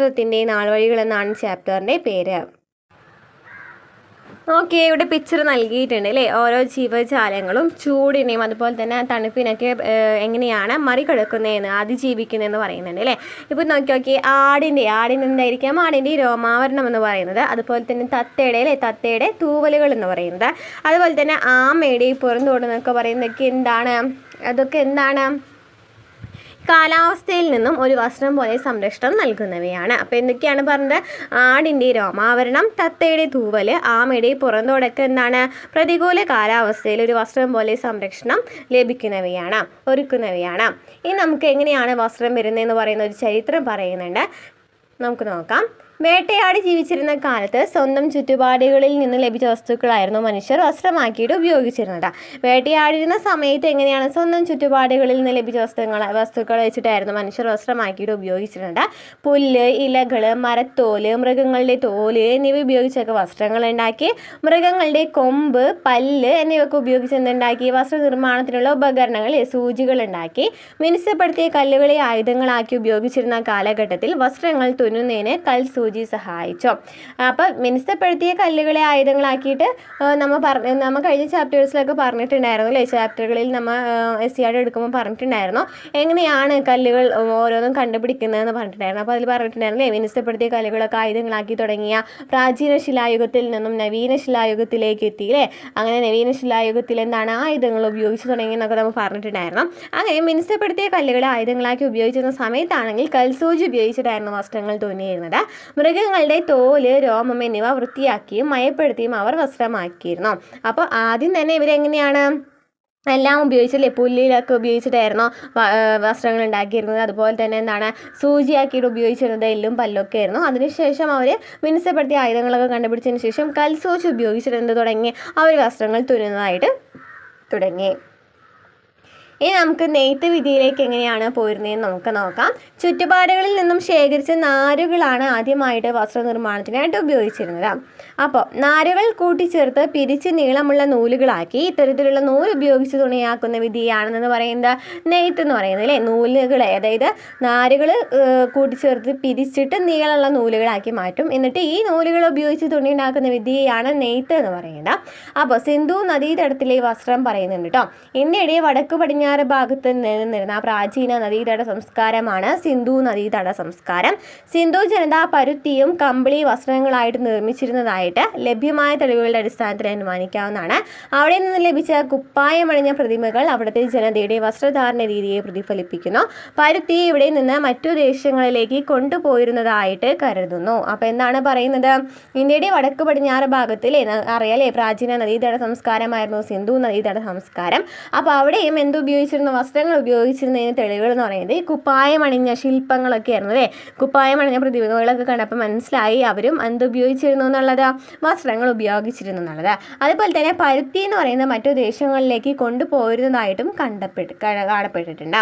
വസ്ത്രത്തിൻ്റെ നാൾവഴികൾ എന്നാണ് ചാപ്റ്ററിൻ്റെ പേര്. ഓക്കെ, ഇവിടെ പിക്ചർ നൽകിയിട്ടുണ്ട് അല്ലേ. ഓരോ ജീവജാലങ്ങളും ചൂടിനെയും അതുപോലെ തന്നെ തണുപ്പിനൊക്കെ എങ്ങനെയാണ് മറികടക്കുന്നതെന്ന് അതിജീവിക്കുന്നതെന്ന് പറയുന്നുണ്ട് അല്ലേ. ഇപ്പോൾ നോക്കി ആടിന് എന്തായിരിക്കാം? ആടിൻ്റെ രോമാവരണം എന്ന് പറയുന്നത്. അതുപോലെ തന്നെ തത്തയുടെ തൂവലുകൾ എന്ന് പറയുന്നത്. അതുപോലെ തന്നെ ആമയുടെ പുറന്തോടുന്നൊക്കെ പറയുന്നതൊക്കെ എന്താണ്? കാലാവസ്ഥയിൽ നിന്നും ഒരു വസ്ത്രം പോലെ സംരക്ഷണം നൽകുന്നവയാണ്. അപ്പോൾ എന്തൊക്കെയാണ് പറഞ്ഞത്? ആടിൻ്റെ രോമാവരണം, തത്തയുടെ തൂവല്, ആമയുടെ പുറന്തോടൊക്കെ പ്രതികൂല കാലാവസ്ഥയിൽ ഒരു വസ്ത്രം പോലെ സംരക്ഷണം ഒരുക്കുന്നവയാണ്. ഇനി നമുക്ക് എങ്ങനെയാണ് വസ്ത്രം വരുന്നതെന്ന് പറയുന്ന ഒരു ചരിത്രം പറയുന്നുണ്ട്, നമുക്ക് നോക്കാം. വേട്ടയാടി ജീവിച്ചിരുന്ന കാലത്ത് സ്വന്തം ചുറ്റുപാടുകളിൽ നിന്ന് ലഭിച്ച വസ്തുക്കളായിരുന്നു മനുഷ്യർ വസ്ത്രമാക്കിയിട്ട് ഉപയോഗിച്ചിരുന്നത്. വേട്ടയാടിരുന്ന സമയത്ത് എങ്ങനെയാണ്? സ്വന്തം ചുറ്റുപാടുകളിൽ നിന്ന് ലഭിച്ച വസ്തുക്കൾ വെച്ചിട്ടായിരുന്നു മനുഷ്യർ വസ്ത്രമാക്കിയിട്ട് ഉപയോഗിച്ചിരുന്നത്. പുല്ല്, ഇലകൾ, മരത്തോല്, മൃഗങ്ങളുടെ തോല് എന്നിവ ഉപയോഗിച്ചൊക്കെ വസ്ത്രങ്ങൾ ഉണ്ടാക്കി. മൃഗങ്ങളുടെ കൊമ്പ്, പല്ല് എന്നിവയൊക്കെ ഉപയോഗിച്ച് എന്തുണ്ടാക്കി? വസ്ത്രനിർമ്മാണത്തിനുള്ള ഉപകരണങ്ങൾ, സൂചികൾ ഉണ്ടാക്കി. മിനുസപ്പെടുത്തിയ കല്ലുകളെ ആയുധങ്ങളാക്കി ഉപയോഗിച്ചിരുന്ന കാലഘട്ടത്തിൽ വസ്ത്രങ്ങൾ തുന്നുന്നതിന് സൂചി സഹായിച്ചു. അപ്പോൾ മിനുസപ്പെടുത്തിയ കല്ലുകളെ ആയുധങ്ങളാക്കിയിട്ട് നമ്മൾ കഴിഞ്ഞ ചാപ്റ്റേഴ്സിലൊക്കെ പറഞ്ഞിട്ടുണ്ടായിരുന്നു അല്ലേ. ചാപ്റ്ററുകളിൽ നമ്മൾ SCRT എടുക്കുമ്പോൾ പറഞ്ഞിട്ടുണ്ടായിരുന്നു എങ്ങനെയാണ് കല്ലുകൾ ഓരോന്നും കണ്ടുപിടിക്കുന്നതെന്ന് പറഞ്ഞിട്ടുണ്ടായിരുന്നു. അപ്പോൾ അതിൽ പറഞ്ഞിട്ടുണ്ടായിരുന്നു മിനുസപ്പെടുത്തിയ കല്ലുകളൊക്കെ ആയുധങ്ങളാക്കി തുടങ്ങിയ പ്രാചീന ശിലായുഗത്തിൽ നിന്നും നവീന ശിലായുഗത്തിലേക്ക് എത്തിയില്ലേ. അങ്ങനെ നവീന ശിലായുഗത്തിൽ ആയുധങ്ങൾ ഉപയോഗിച്ച് തുടങ്ങിയെന്നൊക്കെ നമ്മൾ പറഞ്ഞിട്ടുണ്ടായിരുന്നു. അങ്ങനെ മിനുസപ്പെടുത്തിയ കല്ലുകളെ ആയുധങ്ങളാക്കി ഉപയോഗിച്ചിരുന്ന സമയത്താണെങ്കിൽ കൽസൂചി ഉപയോഗിച്ചിട്ടായിരുന്നു വസ്ത്രങ്ങൾ തുന്നിയിരുന്നത്. മൃഗങ്ങളുടെ തോല്, രോമം എന്നിവ വൃത്തിയാക്കിയും മയപ്പെടുത്തിയും അവർ വസ്ത്രമാക്കിയിരുന്നു. അപ്പോൾ ആദ്യം തന്നെ ഇവരെങ്ങനെയാണ് എല്ലാം ഉപയോഗിച്ചല്ലേ, പുല്ലിലൊക്കെ ഉപയോഗിച്ചിട്ടായിരുന്നു വസ്ത്രങ്ങൾ ഉണ്ടാക്കിയിരുന്നത്. അതുപോലെ തന്നെ സൂചിയാക്കിയിട്ട് ഉപയോഗിച്ചിരുന്നത് എല്ലും പല്ലൊക്കെ ആയിരുന്നു. അതിനുശേഷം അവർ മിനുസപ്പെടുത്തിയ ആയുധങ്ങളൊക്കെ കണ്ടുപിടിച്ചതിന് ശേഷം കൽസൂചി ഉപയോഗിച്ചിരുന്നത് തുടങ്ങി അവർ വസ്ത്രങ്ങൾ തുന്നുന്നതായിട്ട് തുടങ്ങി. ഇനി നമുക്ക് നെയ്ത്ത് വിധിയിലേക്ക് എങ്ങനെയാണ് പോയിരുന്നതെന്ന് നമുക്ക് നോക്കാം. ചുറ്റുപാടുകളിൽ നിന്നും ശേഖരിച്ച നാരുകളാണ് ആദ്യമായിട്ട് വസ്ത്രനിർമ്മാണത്തിനായിട്ട് ഉപയോഗിച്ചിരുന്നത്. അപ്പോൾ നാരുകൾ കൂട്ടിച്ചേർത്ത് പിരിച്ച് നീളമുള്ള നൂലുകളാക്കി ഇത്തരത്തിലുള്ള നൂല് ഉപയോഗിച്ച് തുണിയാക്കുന്ന വിധിയാണെന്ന് പറയുന്നത് നെയ്ത്ത് എന്ന് പറയുന്നത് അല്ലേ. നൂലുകളെ, അതായത് നാരുകൾ കൂട്ടിച്ചേർത്ത് പിരിച്ചിട്ട് നീളമുള്ള നൂലുകളാക്കി മാറ്റും. എന്നിട്ട് ഈ നൂലുകൾ ഉപയോഗിച്ച് തുണി ഉണ്ടാക്കുന്ന വിധിയാണ് നെയ്ത്ത് എന്ന് പറയുന്നത്. അപ്പോൾ സിന്ധു നദീതടത്തിലെ വസ്ത്രം പറയുന്നുണ്ട് കേട്ടോ. ഇന്ത്യയുടെ വടക്ക് പടിഞ്ഞാറ് ഭാഗത്ത് നിലനിന്നിരുന്ന പ്രാചീന നദീതട സംസ്കാരമാണ് സിന്ധു നദീതട സംസ്കാരം. സിന്ധു ജനത പരുത്തിയും കമ്പിളി വസ്ത്രങ്ങളായിട്ട് നിർമ്മിച്ചിരുന്നതായിട്ട് ലഭ്യമായ തെളിവുകളുടെ അടിസ്ഥാനത്തിൽ അനുമാനിക്കാവുന്നതാണ്. അവിടെ നിന്ന് ലഭിച്ച കുപ്പായമണിഞ്ഞ പ്രതിമകൾ അവിടുത്തെ ജനതയുടെ വസ്ത്രധാരണ രീതിയെ പ്രതിഫലിപ്പിക്കുന്നു. പരുത്തി ഇവിടെ നിന്ന് മറ്റു ദേശങ്ങളിലേക്ക് കൊണ്ടുപോയിരുന്നതായിട്ട് കരുതുന്നു. അപ്പോൾ എന്താണ് പറയുന്നത്? ഇന്ത്യയുടെ വടക്ക് പടിഞ്ഞാറ് ഭാഗത്തിൽ അറിയാലേ പ്രാചീന നദീതട സംസ്കാരമായിരുന്നു സിന്ധു നദീതട സംസ്കാരം. അപ്പോൾ അവിടെയും വസ്ത്രങ്ങൾ ഉപയോഗിച്ചിരുന്നതിന് തെളിവുകൾ എന്ന് പറയുന്നത് ഈ കുപ്പായമണിഞ്ഞ ശില്പങ്ങളൊക്കെ ആയിരുന്നു അല്ലേ. കുപ്പായമണിഞ്ഞ പ്രതിമകളൊക്കെ കണ്ടപ്പോൾ മനസ്സിലായി അവരും ഉപയോഗിച്ചിരുന്നു എന്നുള്ളത്, വസ്ത്രങ്ങൾ ഉപയോഗിച്ചിരുന്നു എന്നുള്ളത്. അതുപോലെ തന്നെ പരുത്തി എന്ന് പറയുന്ന മറ്റു ദേശങ്ങളിലേക്ക് കൊണ്ടുപോയിരുന്നതായിട്ടും കാണപ്പെട്ടിട്ടുണ്ട്.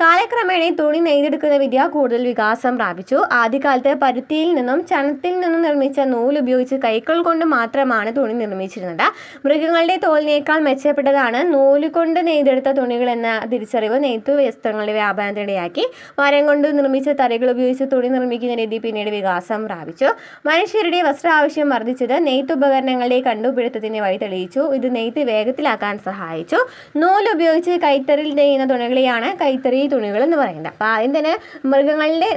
കാലക്രമേണ തുണി നെയ്തെടുക്കുന്ന വിദ്യ കൂടുതൽ വികാസം പ്രാപിച്ചു. ആദ്യകാലത്ത് പരുത്തിയിൽ നിന്നും ചണത്തിൽ നിന്നും നിർമ്മിച്ച നൂല് ഉപയോഗിച്ച് കൈകൾ കൊണ്ട് മാത്രമാണ് തുണി നിർമ്മിച്ചിരുന്നത്. മൃഗങ്ങളുടെ തോലിനേക്കാൾ മെച്ചപ്പെട്ടതാണ് നൂല് കൊണ്ട് നെയ്തെടുത്ത തുണികൾ എന്ന തിരിച്ചറിവ് നെയ്ത്തു വസ്ത്രങ്ങളുടെ വ്യാപനത്തിനിടയാക്കി. മരം കൊണ്ട് നിർമ്മിച്ച തറികൾ ഉപയോഗിച്ച് തുണി നിർമ്മിക്കുന്ന രീതി പിന്നീട് വികാസം പ്രാപിച്ചു. മനുഷ്യരുടെ വസ്ത്ര ആവശ്യം വർദ്ധിച്ചത് നെയ്ത്ത് ഉപകരണങ്ങളുടെ കണ്ടുപിടുത്തത്തിന് വഴി തെളിയിച്ചു. ഇത് നെയ്ത്ത് വേഗത്തിലാക്കാൻ സഹായിച്ചു. നൂല് ഉപയോഗിച്ച് കൈത്തറിയിൽ നെയ്യുന്ന തുണികളെയാണ് കൈത്തറി തുണികൾ എന്ന് പറയുന്നത്. അപ്പോൾ ആദ്യം തന്നെ മൃഗങ്ങളുടെ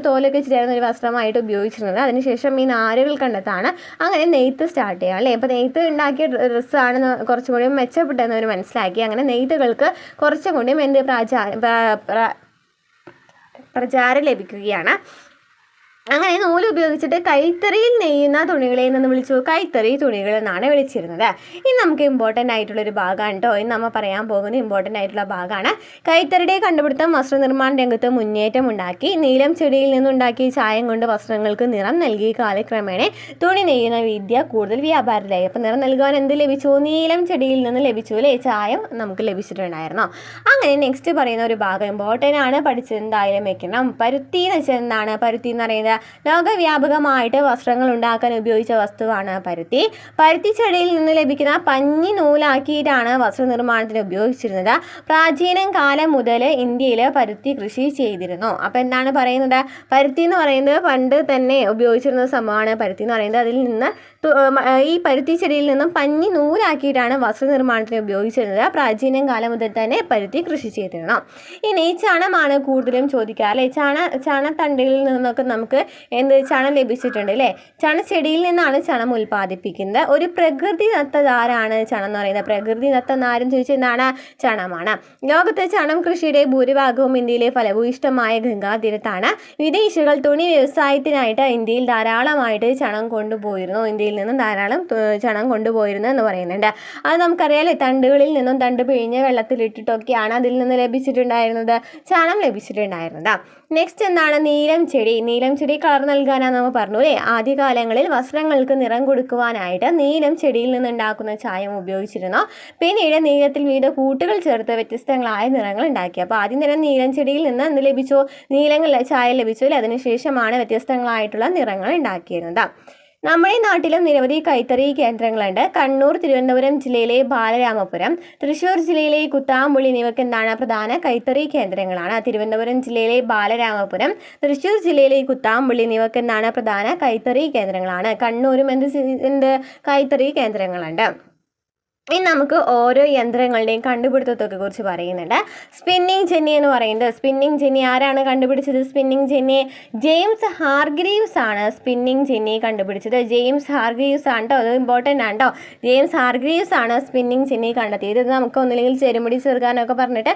തോലൊക്കെ വെച്ചിട്ടായിരുന്നു ഒരു വസ്ത്രമായിട്ട് ഉപയോഗിച്ചിരുന്നത്. അതിനുശേഷം ഈ നാരുകൾ കണ്ടെത്താണ് അങ്ങനെ നെയ്ത്ത് സ്റ്റാർട്ട് ചെയ്യുക അല്ലേ. അപ്പോൾ നെയ്ത്ത് ഉണ്ടാക്കിയ ഡ്രസ്സാണ് കുറച്ചും കൂടി മെച്ചപ്പെട്ടതെന്ന് അവർ മനസ്സിലാക്കി. അങ്ങനെ നെയ്ത്തുകൾക്ക് കുറച്ചും കൂടി പ്രചാരം ലഭിക്കുകയാണ്. അങ്ങനെ നൂല് ഉപയോഗിച്ചിട്ട് കൈത്തറിയിൽ നെയ്യുന്ന തുണികളെ നിന്ന് വിളിച്ചു കൈത്തറി തുണികൾ എന്നാണ് വിളിച്ചിരുന്നത്. ഇനി നമുക്ക് ഇമ്പോർട്ടൻ്റ് ആയിട്ടുള്ളൊരു ഭാഗമാണ് കേട്ടോ. ഇന്ന് നമ്മൾ പറയാൻ പോകുന്ന ഇമ്പോർട്ടൻ്റ് ആയിട്ടുള്ള ഭാഗമാണ്. കൈത്തറിയുടെ കണ്ടുപിടുത്തം വസ്ത്രനിർമ്മാണ രംഗത്ത് മുന്നേറ്റം ഉണ്ടാക്കി. നീലം ചെടിയിൽ നിന്നുണ്ടാക്കിയ ചായം കൊണ്ട് വസ്ത്രങ്ങൾക്ക് നിറം നൽകി. കാലക്രമേണ തുണി നെയ്യുന്ന വിദ്യ കൂടുതൽ വ്യാപാരത്തിലായി. അപ്പോൾ നിറം നൽകാൻ എന്ത് ലഭിച്ചു? നീലം ചെടിയിൽ നിന്ന് ലഭിച്ചു അല്ലേ, ചായം നമുക്ക് ലഭിച്ചിട്ടുണ്ടായിരുന്നു. അങ്ങനെ നെക്സ്റ്റ് പറയുന്ന ഒരു ഭാഗം ഇമ്പോർട്ടൻ്റ് ആണ്, പഠിച്ചത് എന്തായാലും വെക്കണം. പരുത്തി എന്ന് വെച്ചാൽ എന്താണ്? പരുത്തി എന്ന് പറയുന്നത് ലോകവ്യാപകമായിട്ട് വസ്ത്രങ്ങൾ ഉണ്ടാക്കാൻ ഉപയോഗിച്ച വസ്തുവാണ് പരുത്തി. പരുത്തിച്ചെടിയിൽ നിന്ന് ലഭിക്കുന്ന പഞ്ഞി നൂലാക്കിയിട്ടാണ് വസ്ത്രനിർമ്മാണത്തിന് ഉപയോഗിച്ചിരുന്നത്. പ്രാചീന കാലം മുതൽ ഇന്ത്യയിൽ പരുത്തി കൃഷി ചെയ്തിരുന്നു. അപ്പോൾ എന്താണ് പറയുന്നത്? പരുത്തി എന്ന് പറയുന്നത് പണ്ട് തന്നെ ഉപയോഗിച്ചിരുന്ന സംഭവമാണ്. പരുത്തി എന്ന് പറയുന്നത് അതിൽ നിന്ന് ഈ പരുത്തി ചെടിയിൽ നിന്നും പഞ്ഞി നൂലാക്കിയിട്ടാണ് വസ്ത്രനിർമ്മാണത്തിന് ഉപയോഗിച്ചിരുന്നത്. പ്രാചീന കാലം മുതൽ തന്നെ പരുത്തി കൃഷി ചെയ്തിരുന്നു. ഇനി ചണമാണ് കൂടുതലും ചോദിക്കുക അല്ലേ. ചണത്തണ്ടിയിൽ നിന്നൊക്കെ നമുക്ക് ചണം ലഭിച്ചിട്ടുണ്ട് അല്ലേ. ചണച്ചെടിയിൽ നിന്നാണ് ചണം ഉൽപ്പാദിപ്പിക്കുന്നത്. ഒരു പ്രകൃതിദത്ത നാരാണ് ചണം എന്ന് പറയുന്നത്. പ്രകൃതിദത്ത നാരെന്ന് ചോദിച്ചാൽ എന്താണ്? ചണമാണ്. ലോകത്തെ ചണം കൃഷിയുടെ ഭൂരിഭാഗവും ഇന്ത്യയിലെ ഫലഭൂയിഷ്ടമായ ഗംഗാതീരത്താണ്. വിദേശികൾ തുണി വ്യവസായത്തിനായിട്ട് ഇന്ത്യയിൽ ധാരാളമായിട്ട് ചണം കൊണ്ടുപോയിരുന്നു. ഇന്ത്യയിൽ നിന്നും ധാരാളം ചണം കൊണ്ടുപോയിരുന്നു എന്ന് പറയുന്നുണ്ട്. അത് നമുക്കറിയാലേ, തണ്ടുകളിൽ നിന്നും തണ്ട് പിഴിഞ്ഞ് വെള്ളത്തിലിട്ടിട്ടൊക്കെയാണ് അതിൽ നിന്ന് ലഭിച്ചിട്ടുണ്ടായിരുന്നത്, ചണം ലഭിച്ചിട്ടുണ്ടായിരുന്നത്. നെക്സ്റ്റ് എന്താണ്? നീലം ചെടി. നീലം ചെടി കളർ നൽകാനാണ് നമ്മൾ പറഞ്ഞു അല്ലേ. ആദ്യകാലങ്ങളിൽ വസ്ത്രങ്ങൾക്ക് നിറം കൊടുക്കുവാനായിട്ട് നീലം ചെടിയിൽ നിന്നുണ്ടാക്കുന്ന ചായം ഉപയോഗിച്ചിരുന്നു. പിന്നീട് നീലത്തിൽ വിവിധ കൂട്ടുകൾ ചേർത്ത് വ്യത്യസ്തങ്ങളായ നിറങ്ങൾ ഉണ്ടാക്കി. അപ്പോൾ ആദ്യം തന്നെ നീലം ചെടിയിൽ നിന്ന് എന്ത് ലഭിച്ചു? ചായം ലഭിച്ചു അല്ലേ. അതിനുശേഷമാണ് വ്യത്യസ്തങ്ങളായിട്ടുള്ള നിറങ്ങൾ ഉണ്ടാക്കിയിരുന്നത്. നമ്മുടെ നാട്ടിലും നിരവധി കൈത്തറി കേന്ദ്രങ്ങളുണ്ട്. കണ്ണൂർ, തിരുവനന്തപുരം ജില്ലയിലെ ബാലരാമപുരം, തൃശ്ശൂർ ജില്ലയിലെ കുത്താമ്പുള്ളി എന്നിവയ്ക്ക് എന്താണ്? പ്രധാന കൈത്തറി കേന്ദ്രങ്ങളാണ്. തിരുവനന്തപുരം ജില്ലയിലെ ബാലരാമപുരം, തൃശ്ശൂർ ജില്ലയിലെ കുത്താമ്പുള്ളി എന്നിവയ്ക്ക് എന്താണ്? പ്രധാന കൈത്തറി കേന്ദ്രങ്ങളാണ്. കണ്ണൂരും എന്ത് കൈത്തറി കേന്ദ്രങ്ങളുണ്ട്. ഇനി നമുക്ക് ഓരോ യന്ത്രങ്ങളുടെയും കണ്ടുപിടുത്തത്തൊക്കെ കുറിച്ച് പറയുന്നുണ്ട്. സ്പിന്നിങ് ജെന്നി എന്ന് പറയുന്നത്, സ്പിന്നിങ് ജെന്നി ആരാണ് കണ്ടുപിടിച്ചത്? സ്പിന്നിങ് ജെന്നി ജെയിംസ് ഹാർഗ്രീവ്സ് ആണ് സ്പിന്നിങ് ജെന്നി കണ്ടുപിടിച്ചത്. ജെയിംസ് ഹാർഗ്രീവ്സ് ആണ് കേട്ടോ, അത് ഇമ്പോർട്ടൻ്റ് ആണ് കേട്ടോ. ജെയിംസ് ഹാർഗ്രീവ്സ് ആണ് സ്പിന്നിങ് ജെന്നി കണ്ടെത്തിയത്. ഇത് നമുക്ക് ഒന്നില്ലെങ്കിൽ ചെരുമുടി ചെറുക്കാനൊക്കെ പറഞ്ഞിട്ട്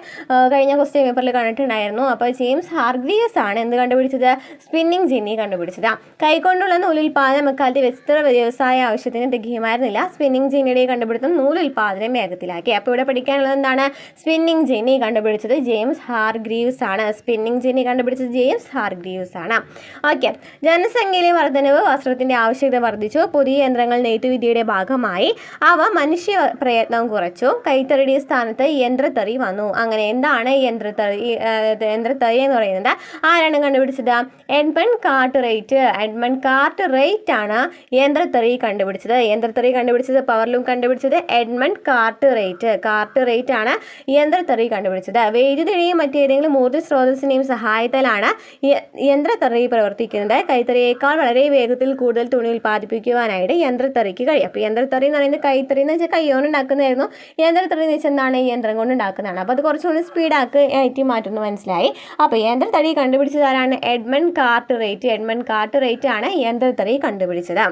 കഴിഞ്ഞ ക്വസ്റ്റ്യൻ പേപ്പറിൽ കണ്ടിട്ടുണ്ടായിരുന്നു. അപ്പോൾ ജെയിംസ് ഹാർഗ്രീവ്സ് ആണ് എന്ത് കണ്ടുപിടിച്ചത്? സ്പിന്നിങ് ജെന്നി കണ്ടുപിടിച്ചത്. കൈകൊണ്ടുള്ള നൂലുൽപാദനം അക്കാലത്ത് വസ്ത്ര വ്യവസായ ആവശ്യത്തിന് തികയുമായിരുന്നില്ല. സ്പിന്നിങ് ജെന്നിയുടെ കണ്ടുപിടുത്തം ഉൽപാദനം വേഗത്തിലാക്കി. അപ്പോൾ ഇവിടെ പഠിക്കാനുള്ളത് എന്താണ്? സ്പിന്നിങ് ജെന്നി കണ്ടുപിടിച്ചത് ജെയിംസ് ഹാർഗ്രീവ്സ് ആണ്. സ്പിന്നിങ് ജെന്നി കണ്ടുപിടിച്ചത് ജെയിംസ് ഹാർഗ്രീവ്സ് ആണ്. ഓക്കെ. ജനസംഖ്യയിലെ വർധനവ് വസ്ത്രത്തിന്റെ ആവശ്യകത വർദ്ധിച്ചു. പുതിയ യന്ത്രങ്ങൾ നെയ്ത്തുവിദ്യയുടെ ഭാഗമായി. അവ മനുഷ്യ പ്രയത്നം കുറച്ചു. കൈത്തറിയുടെ സ്ഥാനത്ത് യന്ത്രത്തറി വന്നു. അങ്ങനെ എന്താണ് യന്ത്രത്തറി എന്ന് പറയുന്നത്? ആരാണ് കണ്ടുപിടിച്ചത്? എഡ്മണ്ട് കാർട്ട്റൈറ്റ്. എഡ്മണ്ട് കാർട്ട്റൈറ്റ് ആണ് യന്ത്രത്തറി കണ്ടുപിടിച്ചത്. യന്ത്രത്തറി കണ്ടുപിടിച്ചത് പവർലൂം കണ്ടുപിടിച്ചത് എഡ്മണ്ട് കാർട്ട്റൈറ്റ് ആണ് യന്ത്രത്തറി കണ്ടുപിടിച്ചത്. വൈദ്യുതിയുടെയും മറ്റേതെങ്കിലും ഊർജ്ജ സ്രോതസ്സിനെയും സഹായത്താലാണ് യന്ത്രത്തറി പ്രവർത്തിക്കുന്നത്. കൈത്തറിയേക്കാൾ വളരെ വേഗത്തിൽ കൂടുതൽ തുണി ഉൽപ്പാദിപ്പിക്കുവാനായിട്ട് യന്ത്രത്തറിക്ക് കഴിയും. അപ്പോൾ യന്ത്രത്തറി എന്ന് പറയുന്നത് കൈത്തറി എന്ന് വെച്ചാൽ കൈകൊണ്ട് ഉണ്ടാക്കുന്നതായിരുന്നു. യന്ത്രത്തറി എന്ന് വെച്ചാൽ എന്താണ്? യന്ത്രം കൊണ്ട് ഉണ്ടാക്കുന്നതാണ്. അപ്പോൾ അത് കുറച്ചുകൂടി സ്പീഡാക്കി മാറ്റുന്നു, മനസ്സിലായി. അപ്പോൾ യന്ത്രത്തറി കണ്ടുപിടിച്ചതാരാണ്? എഡ്മണ്ട് കാർട്ട്റൈറ്റ് ആണ് യന്ത്രത്തറി കണ്ടുപിടിച്ചത്.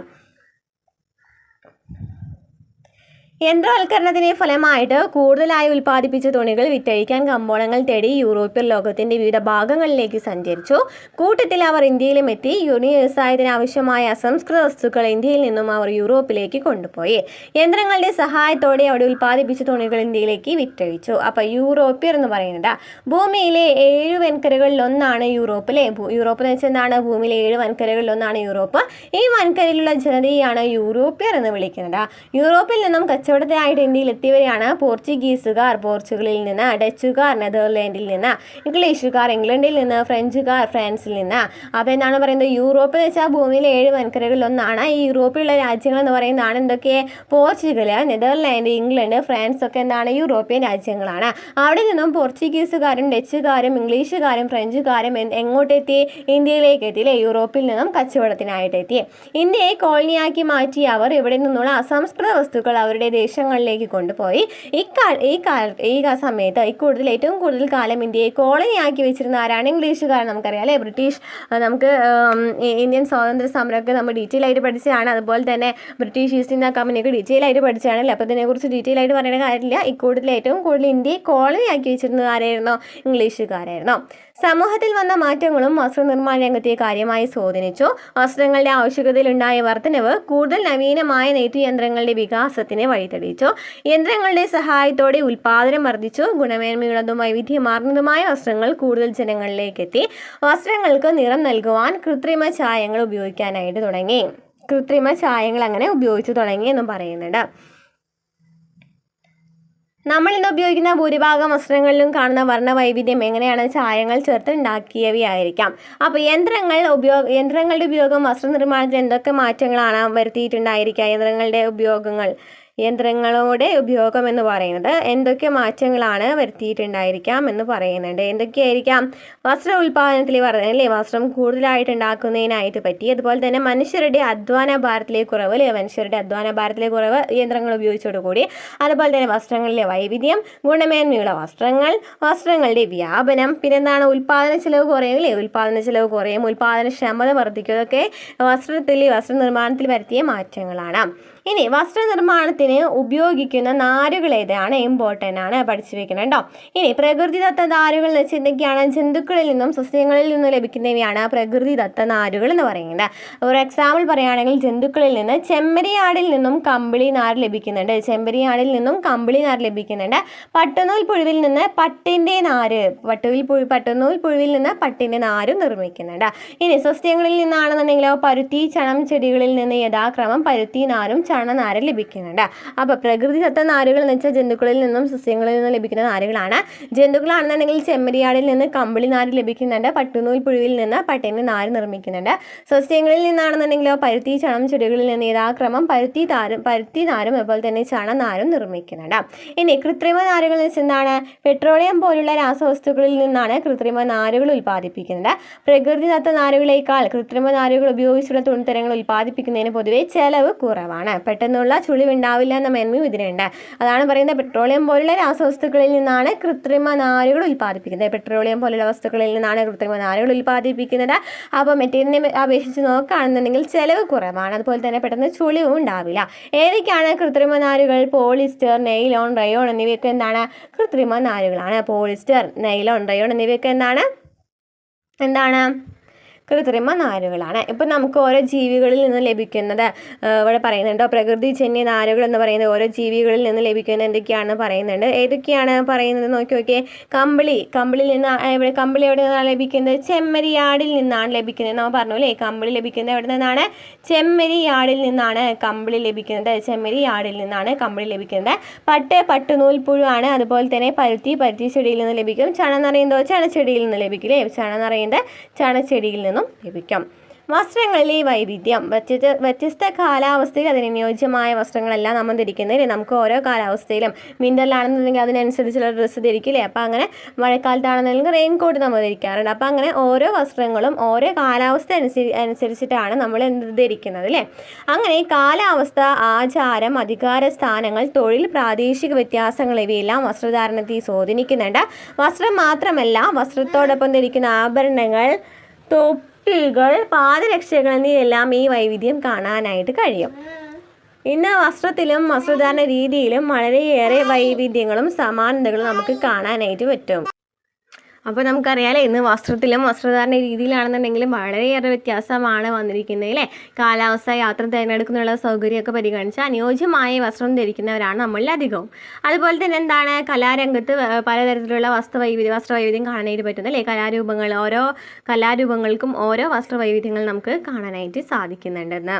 യന്ത്രവൽക്കരണത്തിന് ഫലമായിട്ട് കൂടുതലായി ഉൽപ്പാദിപ്പിച്ച തുണികൾ വിറ്റഴിക്കാൻ കമ്പോളങ്ങൾ തേടി യൂറോപ്യൻ ലോകത്തിന്റെ വിവിധ ഭാഗങ്ങളിലേക്ക് സഞ്ചരിച്ചു. കൂട്ടത്തിൽ അവർ ഇന്ത്യയിലും എത്തി. തുണി വ്യവസായത്തിന് ആവശ്യമായ അസംസ്കൃത വസ്തുക്കൾ ഇന്ത്യയിൽ നിന്നും അവർ യൂറോപ്പിലേക്ക് കൊണ്ടുപോയി. യന്ത്രങ്ങളുടെ സഹായത്തോടെ അവിടെ ഉൽപ്പാദിപ്പിച്ച തുണികൾ ഇന്ത്യയിലേക്ക് വിറ്റഴിച്ചു. അപ്പോൾ യൂറോപ്യർ എന്ന് പറയുന്നത് ഭൂമിയിലെ 7 വൻകരകളിൽ ഒന്നാണ് യൂറോപ്പ് അല്ലേ. യൂറോപ്പ് എന്ന് വെച്ചാൽ എന്താണ്? ഭൂമിയിലെ 7 വൻകരകളിൽ ഒന്നാണ് യൂറോപ്പ്. ഈ വൻകരയിലുള്ള ജനതയാണ് യൂറോപ്യർ എന്ന് വിളിക്കുന്നത്. യൂറോപ്പിൽ നിന്നും കച്ചവടത്തിനായിട്ട് ഇന്ത്യയിൽ എത്തിയവരെയാണ് പോർച്ചുഗീസുകാർ പോർച്ചുഗലിൽ നിന്ന്, ഡച്ചുകാർ നെതർലാൻഡിൽ നിന്ന്, ഇംഗ്ലീഷുകാർ ഇംഗ്ലണ്ടിൽ നിന്ന്, ഫ്രഞ്ചുകാർ ഫ്രാൻസിൽ നിന്ന്. അപ്പോൾ എന്താണ് പറയുന്നത്? യൂറോപ്പ് എന്ന് വെച്ചാൽ ഭൂമിയിലെ 7 വൻകരകളിൽ ഒന്നാണ്. ഈ യൂറോപ്പിലുള്ള രാജ്യങ്ങൾ എന്ന് പറയുന്നതാണ് എന്തൊക്കെ? പോർച്ചുഗൽ, നെതർലാൻഡ്, ഇംഗ്ലണ്ട്, ഫ്രാൻസ് ഒക്കെ എന്താണ്? യൂറോപ്യൻ രാജ്യങ്ങളാണ്. അവിടെ നിന്നും പോർച്ചുഗീസുകാരും ഡച്ചുകാരും ഇംഗ്ലീഷുകാരും ഫ്രഞ്ചുകാരും എങ്ങോട്ടെത്തി? ഇന്ത്യയിലേക്ക് എത്തി അല്ലേ. യൂറോപ്പിൽ നിന്നും കച്ചവടത്തിനായിട്ട് എത്തി. ഇന്ത്യയെ കോളനിയാക്കി മാറ്റിയ അവർ ഇവിടെ നിന്നുള്ള അസംസ്കൃത വസ്തുക്കൾ അവരുടെ ദേശങ്ങളിലേക്ക് കൊണ്ടുപോയി. ഈ സമയത്ത് ഏറ്റവും കൂടുതൽ കാലം ഇന്ത്യയെ കോളനിയാക്കി വെച്ചിരുന്ന ആരാണ്? ഇംഗ്ലീഷുകാർ. നമുക്കറിയാം അല്ലേ. ബ്രിട്ടീഷ് നമുക്ക് ഇന്ത്യൻ സ്വാതന്ത്ര്യ സമരമൊക്കെ നമ്മൾ ഡീറ്റെയിൽ ആയിട്ട് പഠിച്ചതാണ്. അതുപോലെ തന്നെ ബ്രിട്ടീഷ് ഈസ്റ്റ് ഇന്ത്യ കമ്പനിയൊക്കെ ഡീറ്റെയിൽ ആയിട്ട് പഠിച്ചതാണല്ലേ. അപ്പോൾ ഇതിനെക്കുറിച്ച് ഡീറ്റെയിൽ ആയിട്ട് പറയേണ്ട കാര്യമില്ല. ഏറ്റവും കൂടുതൽ ഇന്ത്യയെ കോളനിയാക്കി വെച്ചിരുന്നത് ആരായിരുന്നു? ഇംഗ്ലീഷുകാരായിരുന്നു. സമൂഹത്തിൽ വന്ന മാറ്റങ്ങളും വസ്ത്രനിർമ്മാണ രംഗത്തെ കാര്യമായി സ്വാധീനിച്ചു. വസ്ത്രങ്ങളുടെ ആവശ്യകതയിലുണ്ടായ വർധനവ് കൂടുതൽ നവീനമായ നെയ്ത്തുയന്ത്രങ്ങളുടെ വികാസത്തിന് വഴിതെളിച്ചു. യന്ത്രങ്ങളുടെ സഹായത്തോടെ ഉൽപ്പാദനം വർദ്ധിച്ചു. ഗുണമേന്മയുള്ളതും വൈവിധ്യമാർന്നതുമായ വസ്ത്രങ്ങൾ കൂടുതൽ ജനങ്ങളിലേക്ക് എത്തി. വസ്ത്രങ്ങൾക്ക് നിറം നൽകുവാൻ കൃത്രിമ ചായങ്ങൾ ഉപയോഗിക്കാനായിട്ട് തുടങ്ങി. കൃത്രിമ ചായങ്ങൾ അങ്ങനെ ഉപയോഗിച്ചു തുടങ്ങി എന്നും പറയുന്നുണ്ട്. നമ്മൾ ഇന്ന് ഉപയോഗിക്കുന്ന ഭൂരിഭാഗം വസ്ത്രങ്ങളിലും കാണുന്ന വർണ്ണവൈവിധ്യം എങ്ങനെയാണ് ചായങ്ങൾ ചേർത്ത് ഉണ്ടാക്കിയവയായിരിക്കാം. അപ്പോൾ യന്ത്രങ്ങളുടെ ഉപയോഗം വസ്ത്രനിർമ്മാണത്തിൽ എന്തൊക്കെ മാറ്റങ്ങളാണ് വരുത്തിയിട്ടുണ്ടായിരിക്കുക? യന്ത്രങ്ങളുടെ ഉപയോഗം എന്ന് പറയുന്നത് എന്തൊക്കെ മാറ്റങ്ങളാണ് വരുത്തിയിട്ടുണ്ടായിരിക്കാം എന്ന് പറയുന്നുണ്ട്. എന്തൊക്കെയായിരിക്കാം? വസ്ത്ര ഉൽപ്പാദനത്തിൽ വർധന അല്ലേ, വസ്ത്രം കൂടുതലായിട്ട് ഉണ്ടാക്കുന്നതിനായിട്ട് പറ്റി. അതുപോലെ തന്നെ മനുഷ്യരുടെ അധ്വാന ഭാരത്തിലെ കുറവ് യന്ത്രങ്ങൾ ഉപയോഗിച്ചതോടുകൂടി. അതുപോലെ തന്നെ വസ്ത്രങ്ങളിലെ വൈവിധ്യം, ഗുണമേന്മയുള്ള വസ്ത്രങ്ങളുടെ വ്യാപനം, പിന്നെന്താണ് ഉൽപ്പാദന ചെലവ് കുറയും, ഉൽപ്പാദനക്ഷമത വർദ്ധിക്കും. ഇതൊക്കെ വസ്ത്രനിർമ്മാണത്തിൽ വരുത്തിയ മാറ്റങ്ങളാണ്. ഇനി വസ്ത്രനിർമ്മാണത്തിന് ഉപയോഗിക്കുന്ന നാരുകൾ ഏതാണ്? ഇമ്പോർട്ടൻ്റ് ആണ്, പഠിച്ചു വെക്കണം കേട്ടോ. ഇനി പ്രകൃതിദത്ത നാരുകൾ എന്ന് വെച്ചാൽ എന്തൊക്കെയാണ്? ജന്തുക്കളിൽ നിന്നും സസ്യങ്ങളിൽ നിന്നും ലഭിക്കുന്നവയാണ് പ്രകൃതിദത്ത നാരുകൾ എന്ന് പറയുന്നത്. ഒരു എക്സാമ്പിൾ പറയുകയാണെങ്കിൽ ജന്തുക്കളിൽ നിന്ന് ചെമ്മരിയാടിൽ നിന്നും കമ്പിളി നാര് ലഭിക്കുന്നുണ്ട്. പട്ടുനൂൽ പുഴുവിൽ നിന്ന് പട്ടിൻ്റെ നാരും നിർമ്മിക്കുന്നുണ്ട്. ഇനി സസ്യങ്ങളിൽ നിന്നാണെന്നുണ്ടെങ്കിലോ പരുത്തി, ചണം ചെടികളിൽ നിന്ന് യഥാക്രമം പരുത്തി നാരും ചണനാരും ലഭിക്കുന്നുണ്ട്. അപ്പോൾ പ്രകൃതിദത്ത നാരുകൾ എന്ന് വെച്ചാൽ ജന്തുക്കളിൽ നിന്നും സസ്യങ്ങളിൽ നിന്നും ലഭിക്കുന്ന നാരുകളാണ്. ജന്തുക്കളാണെന്നുണ്ടെങ്കിൽ ചെമ്മരിയാടിൽ നിന്ന് കമ്പിളി നാര് ലഭിക്കുന്നുണ്ട്. പട്ടുനൂൽ പുഴുവിൽ നിന്ന് പട്ടിൻ്റെ നാര് നിർമ്മിക്കുന്നുണ്ട്. സസ്യങ്ങളിൽ നിന്നാണെന്നുണ്ടെങ്കിലോ പരുത്തി, ചണം ചെടികളിൽ നിന്ന് യഥാക്രമം പരുത്തി നാരും അതുപോലെ തന്നെ ചണനാരും നിർമ്മിക്കുന്നുണ്ട്. ഇനി കൃത്രിമ നാരുകൾ എന്ന് വെച്ചാൽ എന്താണ്? പെട്രോളിയം പോലുള്ള രാസവസ്തുക്കളിൽ നിന്നാണ് കൃത്രിമ നാരുകൾ ഉൽപ്പാദിപ്പിക്കുന്നത്. പ്രകൃതിദത്ത നാരുകളേക്കാൾ കൃത്രിമ നാരുകൾ ഉപയോഗിച്ചുള്ള തുണിത്തരങ്ങൾ ഉൽപ്പാദിപ്പിക്കുന്നതിന് പൊതുവെ ചെലവ് കുറവാണ്. പെട്ടെന്നുള്ള ചുളിവുണ്ടാവില്ല എന്ന മേന്മയും ഇതിനുണ്ട്. അതാണ് പറയുന്നത്, പെട്രോളിയം പോലുള്ള രാസവസ്തുക്കളിൽ നിന്നാണ് കൃത്രിമ നാരുകൾ ഉൽപ്പാദിപ്പിക്കുന്നത്. അപ്പോൾ മറ്റേതിനെ അപേക്ഷിച്ച് നോക്കുകയാണെന്നുണ്ടെങ്കിൽ ചെലവ് കുറവാണ്. അതുപോലെ തന്നെ പെട്ടെന്ന് ചുളിവും ഉണ്ടാവില്ല. ഏതൊക്കെയാണ് കൃത്രിമ നാരുകൾ? പോളിസ്റ്റർ, നെയ്ലോൺ, റയോൺ എന്നിവയൊക്കെ എന്താണ്? കൃത്രിമ നാരുകളാണ്. പോളിസ്റ്റർ, നെയ്ലോൺ, റയോൺ എന്നിവയൊക്കെ എന്താണ്? കൃത്രിമ നാരുകളാണ്. ഇപ്പം നമുക്ക് ഓരോ ജീവികളിൽ നിന്ന് ലഭിക്കുന്നത് ഇവിടെ പറയുന്നുണ്ടോ? പ്രകൃതിജന്യ നാരുകൾ എന്ന് പറയുന്നത് ഓരോ ജീവികളിൽ നിന്ന് ലഭിക്കുന്നത് എന്തൊക്കെയാണെന്ന് പറയുന്നുണ്ട്. ഏതൊക്കെയാണ് പറയുന്നത് നോക്കിയേ. കമ്പിളിൽ നിന്ന് കമ്പിളി എവിടെ നിന്നാണ് ലഭിക്കുന്നത്? ചെമ്മരിയാടിൽ നിന്നാണ് ലഭിക്കുന്നത്. നമ്മൾ പറഞ്ഞു അല്ലേ, കമ്പിളി ലഭിക്കുന്നത് എവിടെ നിന്നാണ്? ചെമ്മരിയാടിൽ നിന്നാണ് കമ്പിളി ലഭിക്കുന്നത്. പട്ടുനൂൽ പുഴുവാണ്. അതുപോലെ തന്നെ പരുത്തി ചെടിയിൽ നിന്ന് ലഭിക്കും. ചണമെന്ന് ചണച്ചെടിയിൽ നിന്ന് ലഭിക്കില്ലേ? ചണച്ചെടിയിൽ നിന്നും ലഭിക്കും. വസ്ത്രങ്ങളിലെ വൈവിധ്യം, വ്യത്യസ്ത കാലാവസ്ഥയിൽ അതിനനുയോജ്യമായ വസ്ത്രങ്ങളെല്ലാം നമ്മൾ ധരിക്കുന്നത്. നമുക്ക് ഓരോ കാലാവസ്ഥയിലും വിൻ്ററിലാണെന്നുണ്ടെങ്കിൽ അതിനനുസരിച്ചുള്ള ഡ്രസ്സ് ധരിക്കില്ലേ. അപ്പോൾ അങ്ങനെ മഴക്കാലത്താണെന്നുണ്ടെങ്കിൽ റെയിൻകോട്ട് നമ്മൾ ധരിക്കാറുണ്ട്. അപ്പോൾ അങ്ങനെ ഓരോ വസ്ത്രങ്ങളും ഓരോ കാലാവസ്ഥ അനുസരിച്ചിട്ടാണ് നമ്മൾ ധരിക്കുന്നത് അല്ലേ. അങ്ങനെ കാലാവസ്ഥ, ആചാരം, അധികാര സ്ഥാനങ്ങൾ, തൊഴിൽ, പ്രാദേശിക വ്യത്യാസങ്ങൾ ഇവയെല്ലാം വസ്ത്രധാരണത്തെ സ്വാധീനിക്കുന്നുണ്ട്. വസ്ത്രം മാത്രമല്ല, വസ്ത്രത്തോടൊപ്പം ധരിക്കുന്ന ആഭരണങ്ങൾ, തൊപ്പികൾ, പാദരക്ഷകൾ എന്നിവയെല്ലാം ഈ വൈവിധ്യം കാണാനായിട്ട് കഴിയും. ഇന്ന് വസ്ത്രത്തിലും വസ്ത്രധാരണ രീതിയിലും വളരെയേറെ വൈവിധ്യങ്ങളും സമാനതകളും നമുക്ക് കാണാനായിട്ട് പറ്റും. അപ്പോൾ നമുക്കറിയാലേ, ഇന്ന് വസ്ത്രത്തിലും വസ്ത്രധാരണ രീതിയിലാണെന്നുണ്ടെങ്കിലും വളരെയേറെ വ്യത്യാസമാണ് വന്നിരിക്കുന്നത് അല്ലേ. കാലാവസ്ഥ, യാത്ര തിരഞ്ഞെടുക്കുന്നതിനുള്ള സൗകര്യമൊക്കെ പരിഗണിച്ച് അനുയോജ്യമായ വസ്ത്രം ധരിക്കുന്നവരാണ് നമ്മളിൽ അധികവും. അതുപോലെ തന്നെ എന്താണ്, കലാരംഗത്ത് പലതരത്തിലുള്ള വസ്ത്രവൈവിധ്യം കാണാനായിട്ട് പറ്റുന്നത് അല്ലേ. ഓരോ കലാരൂപങ്ങൾക്കും ഓരോ വസ്ത്രവൈവിധ്യങ്ങൾ നമുക്ക് കാണാനായിട്ട് സാധിക്കുന്നുണ്ടെന്ന്.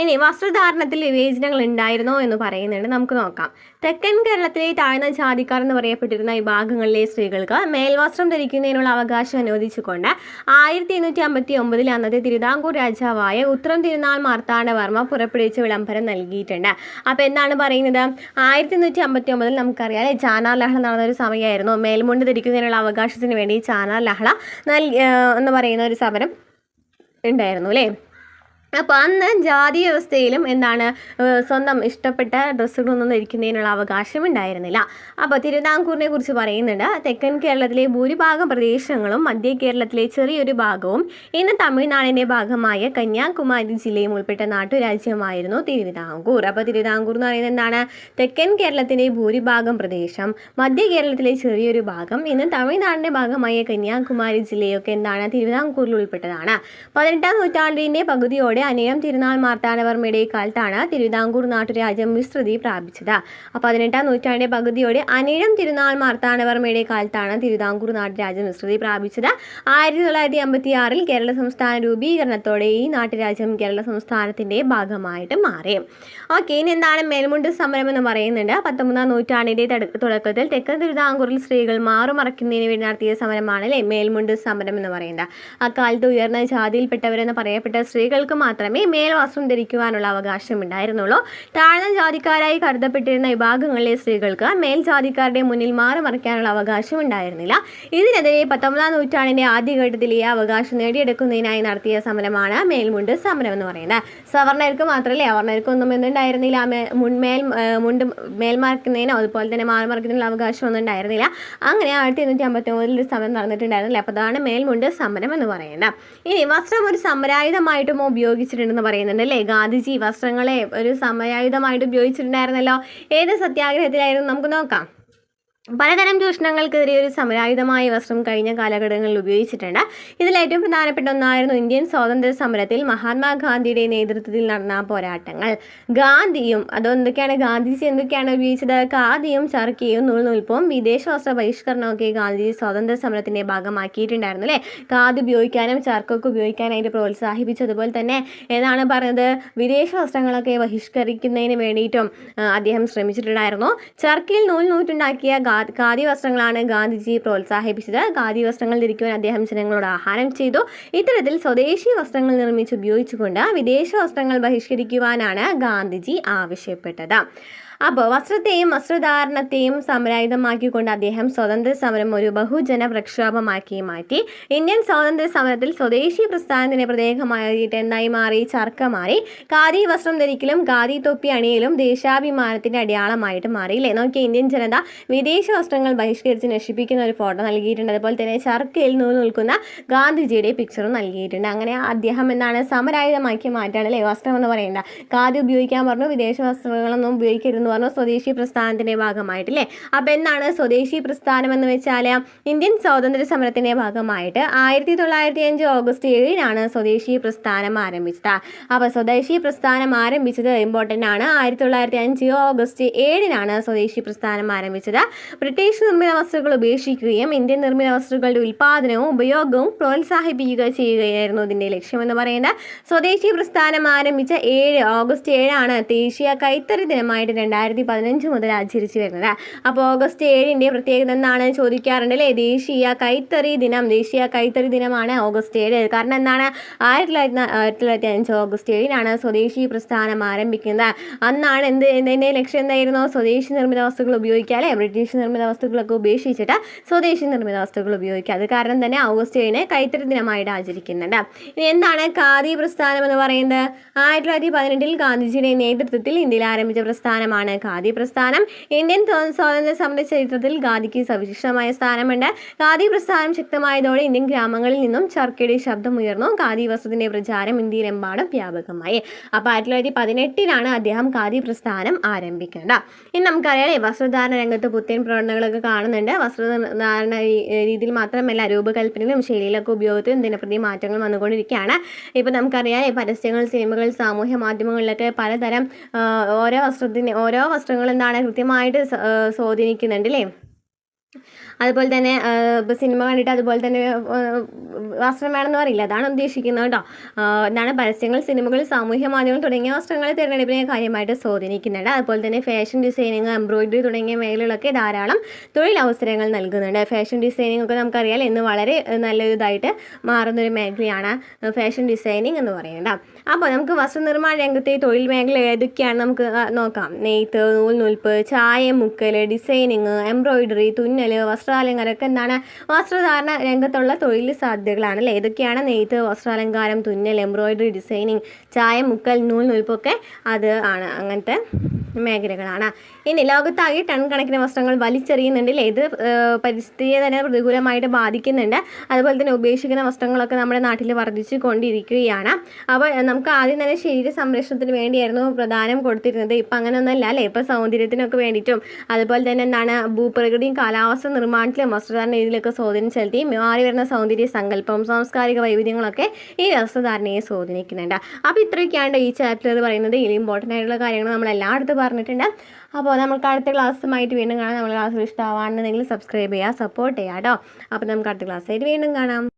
ഇനി വസ്ത്രധാരണത്തിൽ വിവേചനങ്ങൾ ഉണ്ടായിരുന്നോ എന്ന് പറയുന്നുണ്ട്. നമുക്ക് നോക്കാം. തെക്കൻ കേരളത്തിലെ താഴ്ന്ന ജാതിക്കാർ എന്ന് പറയപ്പെട്ടിരുന്ന വിഭാഗങ്ങളിലെ സ്ത്രീകൾക്ക് മേൽവസ്ത്രം ധരിക്കുന്നതിനുള്ള അവകാശം അനുവദിച്ചുകൊണ്ട് 1859 അന്നത്തെ തിരുവിതാംകൂർ രാജാവായ ഉത്രം തിരുനാൾ മാർത്താണ്ഡവർമ്മ പുറപ്പെടുവിച്ച വിളംബരം നൽകിയിട്ടുണ്ട്. അപ്പോൾ എന്താണ് പറയുന്നത്? 1859 നമുക്കറിയാം ചാനാർ ലഹള നടന്നൊരു സമയമായിരുന്നു. മേൽമുണ്ട് ധരിക്കുന്നതിനുള്ള അവകാശത്തിന് വേണ്ടി ചാനാർ ലഹള എന്ന് പറയുന്ന ഒരു സമരം ഉണ്ടായിരുന്നു അല്ലേ. അപ്പോൾ അന്ന് ജാതി വ്യവസ്ഥയിലും സ്വന്തം ഇഷ്ടപ്പെട്ട ഡ്രസ്സുകളൊന്നും ധരിക്കുന്നതിനുള്ള അവകാശം ഉണ്ടായിരുന്നില്ല. അപ്പോൾ തിരുവിതാംകൂറിനെ കുറിച്ച് പറയുന്നുണ്ട്. തെക്കൻ കേരളത്തിലെ ഭൂരിഭാഗം പ്രദേശങ്ങളും മധ്യ കേരളത്തിലെ ചെറിയൊരു ഭാഗവും ഇന്ന് തമിഴ്നാടിൻ്റെ ഭാഗമായ കന്യാകുമാരി ജില്ലയും ഉൾപ്പെട്ട നാട്ടുരാജ്യമായിരുന്നു തിരുവിതാംകൂർ. അപ്പോൾ തിരുവിതാംകൂർ എന്ന് പറയുന്നത് എന്താണ്? തെക്കൻ കേരളത്തിൻ്റെ ഭൂരിഭാഗം പ്രദേശം, മധ്യ കേരളത്തിലെ ചെറിയൊരു ഭാഗം, ഇന്ന് തമിഴ്നാടിൻ്റെ ഭാഗമായ കന്യാകുമാരി ജില്ലയൊക്കെ തിരുവിതാംകൂറിൽ ഉൾപ്പെട്ടതാണ്. 18ാം നൂറ്റാണ്ടിൻ്റെ പകുതിയോടെ അനിഴം തിരുനാൾ മാർത്താണ്ഡവർമ്മയുടെ കാലത്താണ് തിരുവിതാംകൂർ നാട്ടുരാജ്യം വിസ്തൃതി പ്രാപിച്ചത്. 18-ാം നൂറ്റാണ്ടിന്റെ പകുതിയോടെ അനിഴം തിരുനാൾ മാർത്താണ്ഡവർമ്മയുടെ കാലത്താണ് തിരുവിതാംകൂർ നാട്ടുരാജ്യം വിസ്തൃതി പ്രാപിച്ചത്. 1956 കേരള സംസ്ഥാന രൂപീകരണത്തോടെ ഈ നാട്ടുരാജ്യം കേരള സംസ്ഥാനത്തിന്റെ ഭാഗമായിട്ട് മാറി. ഓക്കെ, ഇനി എന്താണ് മേൽമുണ്ട് സമരം എന്ന് പറയുന്നുണ്ട്. 19-ാം നൂറ്റാണ്ടിന്റെ തുടക്കത്തിൽ തെക്കൻ തിരുവിതാംകൂറിൽ സ്ത്രീകൾ മാറുമറയ്ക്കുന്നതിന് വേണ്ടി നടത്തിയ സമരമാണ് അല്ലെ മേൽമുണ്ട് സമരം എന്ന് പറയുന്നത്. അക്കാലത്ത് ഉയർന്ന ജാതിയിൽപ്പെട്ടവരെന്ന് പറയപ്പെട്ട സ്ത്രീകൾക്ക് മാത്രമേ മേൽവസ്ത്രം ധരിക്കുവാനുള്ള അവകാശം ഉണ്ടായിരുന്നുള്ളൂ. താഴ്ന്ന ജാതിക്കാരായി കരുതപ്പെട്ടിരുന്ന വിഭാഗങ്ങളിലെ സ്ത്രീകൾക്ക് മേൽജാതിക്കാരുടെ മുന്നിൽ മാറുമറയ്ക്കാനുള്ള അവകാശം ഉണ്ടായിരുന്നില്ല. ഇതിനെതിരെ 19-ാം നൂറ്റാണ്ടിന്റെ ആദ്യഘട്ടത്തിൽ ഈ അവകാശം നേടിയെടുക്കുന്നതിനായി നടത്തിയ സമരമാണ് മേൽമുണ്ട് സമരം എന്ന് പറയുന്നത്. സവർണർക്ക് മാത്രമല്ലേ, അവർണർക്കൊന്നും എന്തുണ്ടായിരുന്നില്ല, മേൽമറയ്ക്കുന്നതിനോ അതുപോലെ തന്നെ മാറുമറയ്ക്കുന്നതിനുള്ള അവകാശം ഒന്നും ഉണ്ടായിരുന്നില്ല. അങ്ങനെ 1859 ഒരു സമരം നടന്നിട്ടുണ്ടായിരുന്നില്ല. അപ്പോൾ അതാണ് മേൽമുണ്ട് സമരം എന്ന് പറയുന്നത്. ഇനി വസ്ത്രം ഒരു സമരായുധമായിട്ടും ഉപയോഗിച്ചിട്ടുണ്ടെന്ന് പറയുന്നുണ്ട് അല്ലേ. ഗാന്ധിജി വസ്ത്രങ്ങളെ ഒരു സമരായുധമായിട്ട് ഉപയോഗിച്ചിട്ടുണ്ടായിരുന്നല്ലോ. ഏത് സത്യാഗ്രഹത്തിലായിരുന്നു നമുക്ക് നോക്കാം. പലതരം ചൂഷണങ്ങൾക്കെതിരെ ഒരു സമരായുധമായ വസ്ത്രം കഴിഞ്ഞ കാലഘട്ടങ്ങളിൽ ഉപയോഗിച്ചിട്ടുണ്ട്. ഇതിലേറ്റവും പ്രധാനപ്പെട്ട ഒന്നായിരുന്നു ഇന്ത്യൻ സ്വാതന്ത്ര്യ സമരത്തിൽ മഹാത്മാഗാന്ധിയുടെ നേതൃത്വത്തിൽ നടന്ന പോരാട്ടങ്ങൾ. ഗാന്ധിയും ഗാന്ധിജി എന്തൊക്കെയാണ് ഉപയോഗിച്ചത്? ഖാദിയും ചർക്കയും നൂൽനൂൽപ്പും വിദേശ വസ്ത്ര ബഹിഷ്കരണമൊക്കെ ഗാന്ധിജി സ്വാതന്ത്ര്യ സമരത്തിന്റെ ഭാഗമാക്കിയിട്ടുണ്ടായിരുന്നു അല്ലേ. ഖാദി ഉപയോഗിക്കാനും ചർക്കൊക്കെ ഉപയോഗിക്കാനായിട്ട് പ്രോത്സാഹിപ്പിച്ചു. അതുപോലെ തന്നെ ഏതാണ് പറഞ്ഞത്, വിദേശ വസ്ത്രങ്ങളൊക്കെ ബഹിഷ്കരിക്കുന്നതിന് വേണ്ടിയിട്ടും അദ്ദേഹം ശ്രമിച്ചിട്ടുണ്ടായിരുന്നു. ചർക്കയിൽ നൂറ്റുണ്ടാക്കിയ ഖാദി വസ്ത്രങ്ങളാണ് ഗാന്ധിജി പ്രോത്സാഹിപ്പിച്ചത്. ഖാദി വസ്ത്രങ്ങൾ ധരിക്കുവാൻ അദ്ദേഹം ജനങ്ങളോട് ആഹ്വാനം ചെയ്തു. ഇത്തരത്തിൽ സ്വദേശി വസ്ത്രങ്ങൾ നിർമ്മിച്ച് ഉപയോഗിച്ചുകൊണ്ട് വിദേശ വസ്ത്രങ്ങൾ ബഹിഷ്കരിക്കുവാനാണ് ഗാന്ധിജി ആവശ്യപ്പെട്ടത്. അപ്പോൾ വസ്ത്രത്തെയും വസ്ത്രധാരണത്തെയും സമരായുധമാക്കിക്കൊണ്ട് അദ്ദേഹം സ്വാതന്ത്ര്യ സമരം ഒരു ബഹുജന പ്രക്ഷോഭമാക്കി മാറ്റി. ഇന്ത്യൻ സ്വാതന്ത്ര്യ സമരത്തിൽ സ്വദേശി പ്രസ്ഥാനത്തിന് പ്രത്യേകമായിട്ട് എന്തായി മാറി? ചർക്ക മാറി. ഖാദി വസ്ത്രം ധരിക്കലും ഖാദി തൊപ്പി അണിയലും ദേശാഭിമാനത്തിന്റെ അടയാളമായിട്ട് മാറിയില്ലേ. നോക്കി, ഇന്ത്യൻ ജനത വിദേശ വസ്ത്രങ്ങൾ ബഹിഷ്കരിച്ച് നശിപ്പിക്കുന്ന ഒരു ഫോട്ടോ നൽകിയിട്ടുണ്ട്. അതുപോലെ തന്നെ ചർക്കയിൽ നിൽക്കുന്ന ഗാന്ധിജിയുടെ പിക്ചറും നൽകിയിട്ടുണ്ട്. അങ്ങനെ അദ്ദേഹം എന്താണ് സമരായുധമാക്കി മാറ്റാണ് അല്ലേ വസ്ത്രം എന്ന് പറയുന്നത്. ഖാദി ഉപയോഗിക്കാൻ പറഞ്ഞു, വിദേശ വസ്ത്രങ്ങളൊന്നും ഉപയോഗിക്കരുത് പറഞ്ഞു, സ്വദേശി പ്രസ്ഥാനത്തിന്റെ ഭാഗമായിട്ടില്ലേ. അപ്പം എന്താണ് സ്വദേശി പ്രസ്ഥാനം എന്ന് വെച്ചാൽ ഇന്ത്യൻ സ്വാതന്ത്ര്യ സമരത്തിന്റെ ഭാഗമായിട്ട് 1905 ഓഗസ്റ്റ് 7-നാണ് സ്വദേശി പ്രസ്ഥാനം ആരംഭിച്ചത്. അപ്പോൾ സ്വദേശി പ്രസ്ഥാനം ആരംഭിച്ചത് ഇമ്പോർട്ടൻ്റ് ആണ്. 1905 ഓഗസ്റ്റ് 7-നാണ് സ്വദേശി പ്രസ്ഥാനം ആരംഭിച്ചത്. ബ്രിട്ടീഷ് നിർമ്മിത വസ്തുക്കൾ ഉപേക്ഷിക്കുകയും ഇന്ത്യൻ നിർമ്മിത വസ്തുക്കളുടെ ഉൽപ്പാദനവും ഉപയോഗവും പ്രോത്സാഹിപ്പിക്കുക ചെയ്യുകയായിരുന്നു ഇതിന്റെ ലക്ഷ്യമെന്ന് പറയുന്നത്. സ്വദേശി പ്രസ്ഥാനം ആരംഭിച്ച ഓഗസ്റ്റ് 7-ആണ് ദേശീയ കൈത്തറി ദിനമായിട്ട് 2015 മുതൽ ആചരിച്ചു വരുന്നത്. അപ്പോൾ ഓഗസ്റ്റ് 7-ന്റെ പ്രത്യേകത എന്താണ് ചോദിക്കാറുണ്ട് അല്ലേ. ദേശീയ കൈത്തറി ദിനമാണ് ഓഗസ്റ്റ് 7. കാരണം എന്താണ്? 1905 ഓഗസ്റ്റ് 7-നാണ് സ്വദേശി പ്രസ്ഥാനം ആരംഭിക്കുന്നത്. അന്നാണ് ഇതിന്റെ ലക്ഷ്യം എന്തായിരുന്നു? സ്വദേശി നിർമ്മിത വസ്തുക്കൾ ഉപയോഗിക്കുക അല്ലേ. ബ്രിട്ടീഷ് നിർമ്മിത വസ്തുക്കളൊക്കെ ഉപേക്ഷിച്ചിട്ട് സ്വദേശി നിർമ്മിത വസ്തുക്കൾ ഉപയോഗിക്കുക. അത് കാരണം തന്നെ ഓഗസ്റ്റ് 7-ന് കൈത്തറി ദിനമായിട്ട് ആചരിക്കുന്നുണ്ട്. ഇനി എന്താണ് ഖാദി പ്രസ്ഥാനം എന്ന് പറയുന്നത്? 1918-ൽ ഗാന്ധിജിയുടെ നേതൃത്വത്തിൽ ഇന്ത്യയിൽ ആരംഭിച്ച പ്രസ്ഥാനമാണ് ഖാദി പ്രസ്ഥാനം. ഇന്ത്യൻ സ്വാതന്ത്ര്യ സമര ചരിത്രത്തിൽ ഖാദിക്ക് സവിശേഷമായ സ്ഥാനമുണ്ട്. ഖാദി പ്രസ്ഥാനം ശക്തമായതോടെ ഇന്ത്യൻ ഗ്രാമങ്ങളിൽ നിന്നും ചർക്കയുടെ ശബ്ദമുയർന്നു. ഖാദി വസ്ത്രത്തിന്റെ പ്രചാരം ഇന്ത്യയിലെമ്പാടും വ്യാപകമായി. അപ്പോൾ 1918-ലാണ് അദ്ദേഹം ഖാദി പ്രസ്ഥാനം ആരംഭിക്കുന്നത്. ഇനി നമുക്കറിയാം വസ്ത്രധാരണ രംഗത്ത് പുത്തൻ പ്രവണതകളൊക്കെ കാണുന്നുണ്ട്. വസ്ത്രധാരണ രീതിയിൽ മാത്രമല്ല രൂപകൽപ്പനയിലും ശൈലിയിലൊക്കെ ഉപയോഗത്തിലും ദിനപ്രതി മാറ്റങ്ങൾ വന്നുകൊണ്ടിരിക്കുകയാണ്. ഇപ്പം നമുക്കറിയാം പരസ്യങ്ങൾ, സിനിമകൾ, സാമൂഹ്യ മാധ്യമങ്ങളിലൊക്കെ പലതരം ഓരോ വസ്ത്രങ്ങൾ എന്താണ് കൃത്യമായിട്ട് സ്വാധീനിക്കുന്നുണ്ട് അല്ലേ. അതുപോലെ തന്നെ ഇപ്പോൾ സിനിമ കണ്ടിട്ട് അതുപോലെ തന്നെ വസ്ത്രം വേണമെന്ന് പറയില്ല, അതാണ് ഉദ്ദേശിക്കുന്നത് കേട്ടോ. എന്താണ് പരസ്യങ്ങൾ, സിനിമകൾ, സാമൂഹ്യ മാധ്യമങ്ങൾ തുടങ്ങിയ വസ്ത്രങ്ങൾ തിരഞ്ഞെടുപ്പിനെ കാര്യമായിട്ട് സ്വാധീനിക്കുന്നുണ്ട്. അതുപോലെ തന്നെ ഫാഷൻ ഡിസൈനിങ്, എംബ്രോയിഡറി തുടങ്ങിയ മേഖലകളിലൊക്കെ ധാരാളം തൊഴിലവസരങ്ങൾ നൽകുന്നുണ്ട്. ഫാഷൻ ഡിസൈനിങ് ഒക്കെ നമുക്കറിയാം ഇന്ന് വളരെ നല്ലൊരിതായിട്ട് മാറുന്നൊരു മേഖലയാണ് ഫാഷൻ ഡിസൈനിങ് എന്ന് പറയുന്നത്. അപ്പോൾ നമുക്ക് വസ്ത്രനിർമ്മാണ രംഗത്തെ തൊഴിൽ മേഖല ഏതൊക്കെയാണ് നമുക്ക് നോക്കാം. നെയ്ത്ത്, നൂൽനൂൽപ്പ്, ചായം മുക്കൽ, ഡിസൈനിങ്, എംബ്രോയിഡറി, തുന്നൽ, വസ്ത്രാലങ്കാരമൊക്കെ എന്താണ് വസ്ത്രധാരണ രംഗത്തുള്ള തൊഴിൽ സാധ്യതകളാണ് അല്ലേ. ഏതൊക്കെയാണ്? നെയ്ത്ത്, വസ്ത്രാലങ്കാരം, തുന്നൽ, എംബ്രോയിഡറി, ഡിസൈനിങ്, ചായം മുക്കൽ, നൂൽനൂൽപ്പൊക്കെ അത് ആണ് അങ്ങനത്തെ മേഖലകളാണ്. ഇനി ലോകത്താകെ ടൺ കണക്കിന് വസ്ത്രങ്ങൾ വലിച്ചെറിയുന്നുണ്ടല്ലേ, ഇത് പരിസ്ഥിതിയെ തന്നെ പ്രതികൂലമായിട്ട് ബാധിക്കുന്നുണ്ട്. അതുപോലെ തന്നെ ഉപേക്ഷിക്കുന്ന വസ്ത്രങ്ങളൊക്കെ നമ്മുടെ നാട്ടിൽ വർദ്ധിച്ചു കൊണ്ടിരിക്കുകയാണ്. അപ്പോൾ നമുക്ക് ആദ്യം തന്നെ ശരീര സംരക്ഷണത്തിന് വേണ്ടിയായിരുന്നു പ്രധാനം കൊടുത്തിരുന്നത്. ഇപ്പം അങ്ങനെയൊന്നുമല്ല അല്ലേ. ഇപ്പോൾ സൗന്ദര്യത്തിനൊക്കെ വേണ്ടിയിട്ടും അതുപോലെ തന്നെ എന്താണ് ഭൂപ്രകൃതിയും കാലാവസ്ഥ നിർമ്മാണത്തിലും വസ്ത്രധാരണ രീതിയിലൊക്കെ സ്വാധീനം ചെലുത്തി മാറി വരുന്ന സൗന്ദര്യ സങ്കല്പവും സാംസ്കാരിക വൈവിധ്യങ്ങളൊക്കെ ഈ വസ്ത്രധാരണയെ സ്വാധീനിക്കുന്നുണ്ട്. അപ്പോൾ ഇത്രയൊക്കെയാണ് ഈ ചാപ്റ്റർ പറയുന്നത്. ഇതിൽ ഇമ്പോർട്ടൻ്റ് ആയിട്ടുള്ള കാര്യങ്ങൾ നമ്മൾ എല്ലായിടത്തും പറഞ്ഞിട്ടുണ്ട്. അപ്പോൾ നമുക്ക് അടുത്ത ക്ലാസ്സുമായിട്ട് വീണ്ടും കാണാം. നമ്മുടെ ക്ലാസ് ഇഷ്ടമാണെന്നുണ്ടെങ്കിൽ സബ്സ്ക്രൈബ് ചെയ്യുക, സപ്പോർട്ട് ചെയ്യുക കേട്ടോ. അപ്പോൾ നമുക്ക് അടുത്ത ക്ലാസ്സായിട്ട് വീണ്ടും കാണാം.